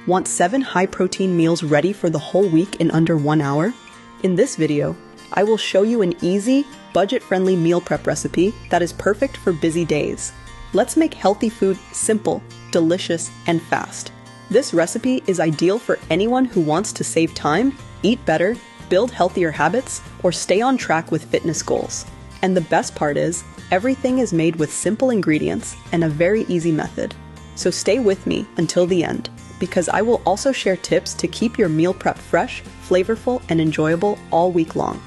Want 7 high-protein meals ready for the whole week in under 1 hour? In this video, I will show you an easy, budget-friendly meal prep recipe that is perfect for busy days. Let's make healthy food simple, delicious, and fast. This recipe is ideal for anyone who wants to save time, eat better, build healthier habits, or stay on track with fitness goals. And the best part is, everything is made with simple ingredients and a very easy method. So stay with me until the end, because I will also share tips to keep your meal prep fresh, flavorful, and enjoyable all week long.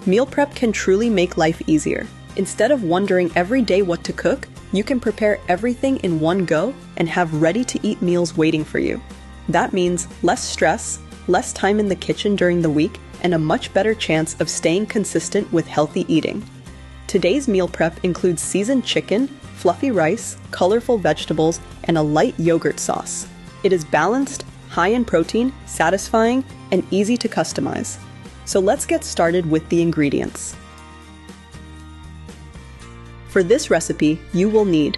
Meal prep can truly make life easier. Instead of wondering every day what to cook, you can prepare everything in one go and have ready-to-eat meals waiting for you. That means less stress, less time in the kitchen during the week, and a much better chance of staying consistent with healthy eating. Today's meal prep includes seasoned chicken, fluffy rice, colorful vegetables, and a light yogurt sauce. It is balanced, high in protein, satisfying, and easy to customize. So let's get started with the ingredients. For this recipe, you will need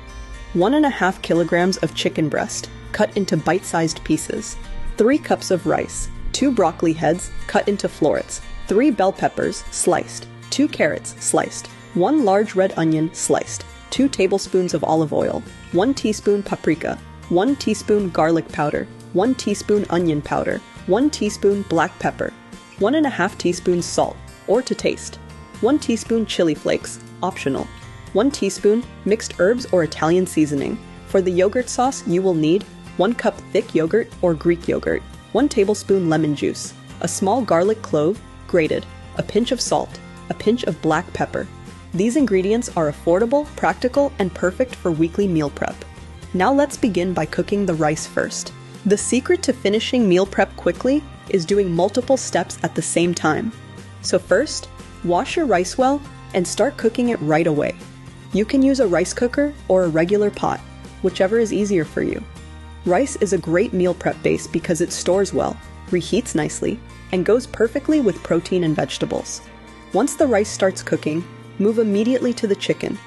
1.5 kilograms of chicken breast, cut into bite-sized pieces, 3 cups of rice, 2 broccoli heads cut into florets, 3 bell peppers sliced, 2 carrots sliced, 1 large red onion sliced, 2 tablespoons of olive oil, 1 teaspoon paprika, 1 teaspoon garlic powder, 1 teaspoon onion powder, 1 teaspoon black pepper, 1.5 teaspoons salt, or to taste, 1 teaspoon chili flakes, optional, 1 teaspoon mixed herbs or Italian seasoning. For the yogurt sauce, you will need 1 cup thick yogurt or Greek yogurt, 1 tablespoon lemon juice, a small garlic clove, grated, a pinch of salt, a pinch of black pepper. These ingredients are affordable, practical, and perfect for weekly meal prep. Now let's begin by cooking the rice first. The secret to finishing meal prep quickly is doing multiple steps at the same time. So first, wash your rice well and start cooking it right away. You can use a rice cooker or a regular pot, whichever is easier for you. Rice is a great meal prep base because it stores well, reheats nicely, and goes perfectly with protein and vegetables. Once the rice starts cooking, move immediately to the chicken.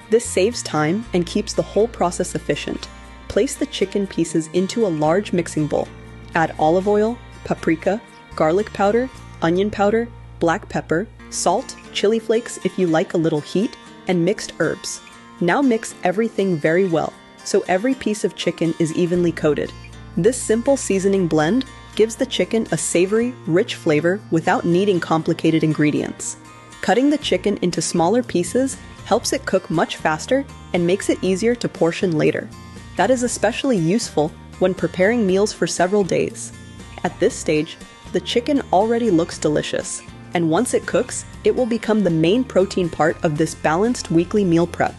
This saves time and keeps the whole process efficient. Place the chicken pieces into a large mixing bowl. Add olive oil, paprika, garlic powder, onion powder, black pepper, salt, chili flakes if you like a little heat, and mixed herbs. Now mix everything very well, so every piece of chicken is evenly coated. This simple seasoning blend gives the chicken a savory, rich flavor without needing complicated ingredients. Cutting the chicken into smaller pieces helps it cook much faster and makes it easier to portion later. That is especially useful when preparing meals for several days. At this stage, the chicken already looks delicious, and once it cooks, it will become the main protein part of this balanced weekly meal prep.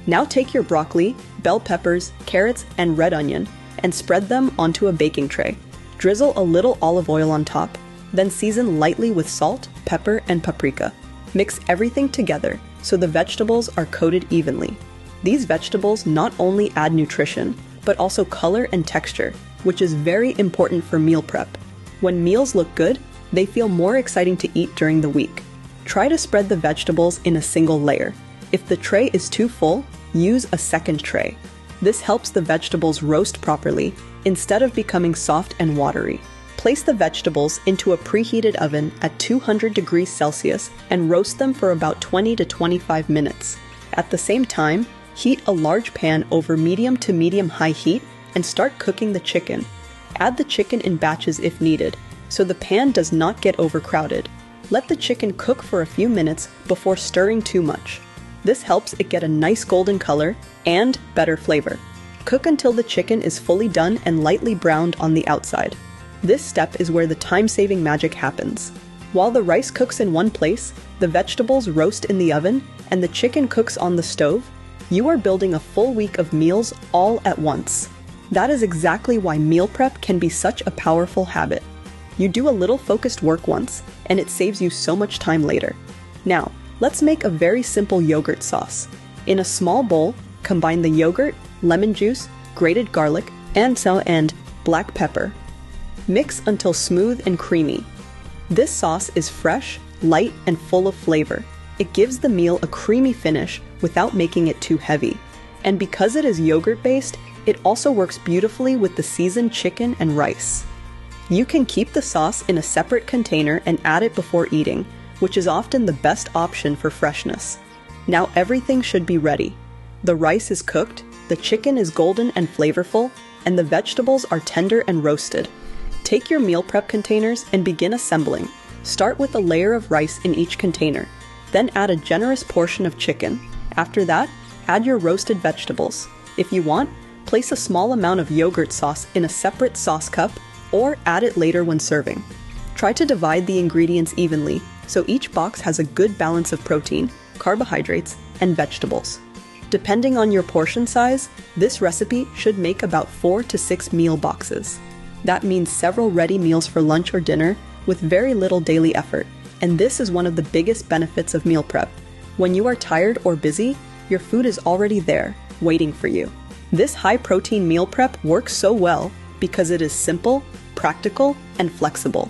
Now take your broccoli, bell peppers, carrots, and red onion and spread them onto a baking tray. Drizzle a little olive oil on top, then season lightly with salt, pepper, and paprika. Mix everything together so the vegetables are coated evenly. These vegetables not only add nutrition, but also color and texture, which is very important for meal prep. When meals look good, they feel more exciting to eat during the week. Try to spread the vegetables in a single layer. If the tray is too full, use a second tray. This helps the vegetables roast properly instead of becoming soft and watery. Place the vegetables into a preheated oven at 200 degrees Celsius and roast them for about 20 to 25 minutes. At the same time, heat a large pan over medium to medium-high heat and start cooking the chicken. Add the chicken in batches if needed, so the pan does not get overcrowded. Let the chicken cook for a few minutes before stirring too much. This helps it get a nice golden color and better flavor. Cook until the chicken is fully done and lightly browned on the outside. This step is where the time-saving magic happens. While the rice cooks in one place, the vegetables roast in the oven, and the chicken cooks on the stove, you are building a full week of meals all at once. That is exactly why meal prep can be such a powerful habit. You do a little focused work once, and it saves you so much time later. Now, let's make a very simple yogurt sauce. In a small bowl, combine the yogurt, lemon juice, grated garlic, and black pepper. Mix until smooth and creamy. This sauce is fresh, light, and full of flavor. It gives the meal a creamy finish without making it too heavy. And because it is yogurt-based, It also works beautifully with the seasoned chicken and rice. You can keep the sauce in a separate container and add it before eating, which is often the best option for freshness. Now everything should be ready. The rice is cooked, the chicken is golden and flavorful, and the vegetables are tender and roasted. Take your meal prep containers and begin assembling. Start with a layer of rice in each container, then add a generous portion of chicken. After that, add your roasted vegetables. If you want, place a small amount of yogurt sauce in a separate sauce cup or add it later when serving. Try to divide the ingredients evenly so each box has a good balance of protein, carbohydrates, and vegetables. Depending on your portion size, this recipe should make about 4 to 6 meal boxes. That means several ready meals for lunch or dinner with very little daily effort. And this is one of the biggest benefits of meal prep. When you are tired or busy, your food is already there, waiting for you. This high-protein meal prep works so well because it is simple, practical, and flexible.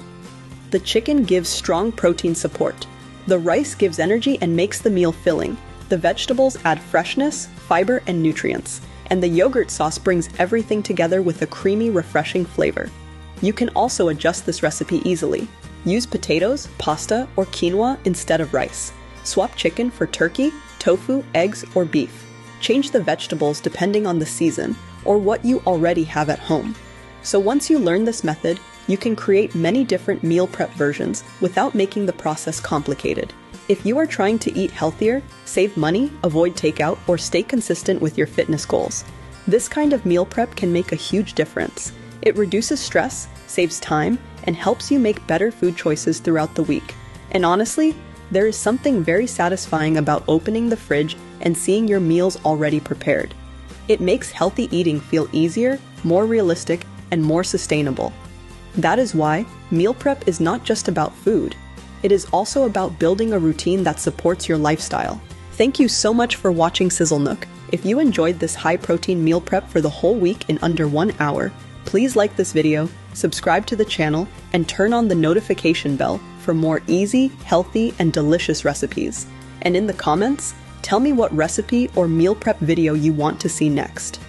The chicken gives strong protein support. The rice gives energy and makes the meal filling. The vegetables add freshness, fiber, and nutrients. And the yogurt sauce brings everything together with a creamy, refreshing flavor. You can also adjust this recipe easily. Use potatoes, pasta, or quinoa instead of rice. Swap chicken for turkey, tofu, eggs, or beef. Change the vegetables depending on the season or what you already have at home. So once you learn this method, you can create many different meal prep versions without making the process complicated. If you are trying to eat healthier, save money, avoid takeout, or stay consistent with your fitness goals, this kind of meal prep can make a huge difference. It reduces stress, saves time, and helps you make better food choices throughout the week. And honestly, there is something very satisfying about opening the fridge and seeing your meals already prepared. It makes healthy eating feel easier, more realistic, and more sustainable. That is why meal prep is not just about food. It is also about building a routine that supports your lifestyle. Thank you so much for watching Sizzle Nook. If you enjoyed this high-protein meal prep for the whole week in under 1 hour, please like this video, subscribe to the channel, and turn on the notification bell for more easy, healthy, and delicious recipes. And in the comments, tell me what recipe or meal prep video you want to see next.